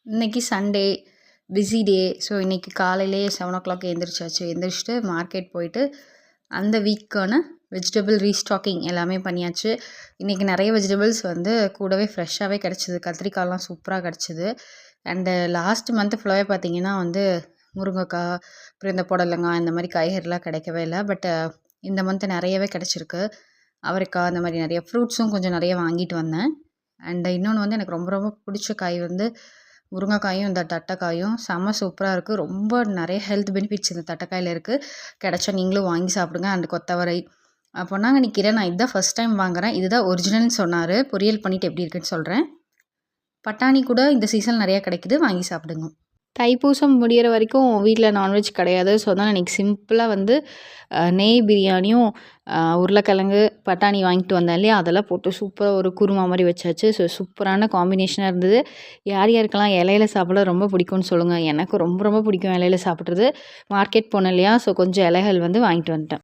இன்னைக்கு Sunday busy டே. So இன்றைக்கி காலையிலேயே 7 எழுந்திரிச்சாச்சு. எழுந்திரிச்சிட்டு மார்க்கெட் போயிட்டு அந்த வீக்கான வெஜிடபிள் ரீஸ்டாக்கிங் எல்லாமே பண்ணியாச்சு. இன்றைக்கி நிறைய வெஜிடபிள்ஸ் வந்து கூடவே ஃப்ரெஷ்ஷாகவே கிடச்சிது. கத்திரிக்காய்லாம் சூப்பராக கிடச்சிது. அண்டு லாஸ்ட் மந்த்து ஃபுல்லாகவே பார்த்திங்கன்னா வந்து முருங்கைக்காய், அப்புறம் இந்த புடலங்காய், இந்த மாதிரி காய்கறிலாம் கிடைக்கவே இல்லை. பட் இந்த மந்த்து நிறையவே கிடச்சிருக்கு. அவரைக்காய், அந்த மாதிரி நிறைய ஃப்ரூட்ஸும் கொஞ்சம் நிறைய வாங்கிட்டு வந்தேன். அண்டு இன்னொன்று வந்து எனக்கு ரொம்ப ரொம்ப பிடிச்ச காய் வந்து முருங்கைக்காயும் இந்த தட்டைக்காயும் செம்ம சூப்பராக இருக்குது. ரொம்ப நிறைய ஹெல்த் பெனிஃபிட்ஸ் இந்த தட்டைக்காயில் இருக்குது. கிடச்சா நீங்களும் வாங்கி சாப்பிடுங்க. அண்டு கொத்தவரை அப்போனாங்க நிற்கிறேன். நான் இதுதான் ஃபஸ்ட் டைம் வாங்குகிறேன். இதுதான் ஒரிஜினல்னு சொன்னார். பொரியல் பண்ணிவிட்டு எப்படி இருக்குன்னு சொல்கிறேன். பட்டாணி கூட இந்த சீசன் நிறையா கிடைக்குது, வாங்கி சாப்பிடுங்க. தைப்பூசம் முடிகிற வரைக்கும் வீட்டில் நான்வெஜ் கிடையாது. ஸோ அதனால் இன்றைக்கி சிம்பிளாக வந்து நெய் பிரியாணியும் உருளைக்கிழங்கு பட்டாணி வாங்கிட்டு வந்தேன் இல்லையா, அதெல்லாம் போட்டு சூப்பராக ஒரு குருமா மாதிரி வச்சாச்சு. ஸோ சூப்பரான காம்பினேஷனாக இருந்தது. யார் யாருக்கெல்லாம் இலையில சாப்பிட ரொம்ப பிடிக்கும்னு சொல்லுங்கள். எனக்கு ரொம்ப ரொம்ப பிடிக்கும் இலையில சாப்பிட்றது. மார்க்கெட் போனேன் இல்லையா, ஸோ கொஞ்சம் இலைகள் வந்து வாங்கிட்டு வந்துட்டேன்.